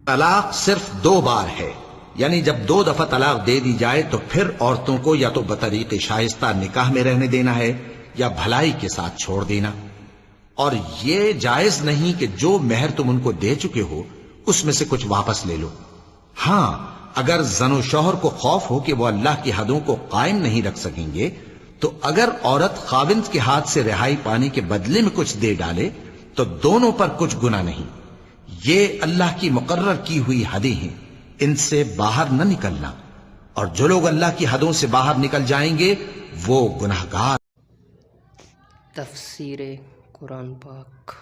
طلاق صرف 2 بار ہے، یعنی جب 2 دفعہ طلاق دے دی جائے تو پھر عورتوں کو یا تو بطریق شائستہ نکاح میں رہنے دینا ہے یا بھلائی کے ساتھ چھوڑ دینا، اور یہ جائز نہیں کہ جو مہر تم ان کو دے چکے ہو اس میں سے کچھ واپس لے لو۔ ہاں اگر زن و شوہر کو خوف ہو کہ وہ اللہ کی حدوں کو قائم نہیں رکھ سکیں گے تو اگر عورت خاوند کے ہاتھ سے رہائی پانے کے بدلے میں کچھ دے ڈالے تو دونوں پر کچھ گناہ نہیں۔ یہ اللہ کی مقرر کی ہوئی حدیں ہیں، ان سے باہر نہ نکلنا، اور جو لوگ اللہ کی حدوں سے باہر نکل جائیں گے وہ گناہگار۔ تفسیر قرآن پاک۔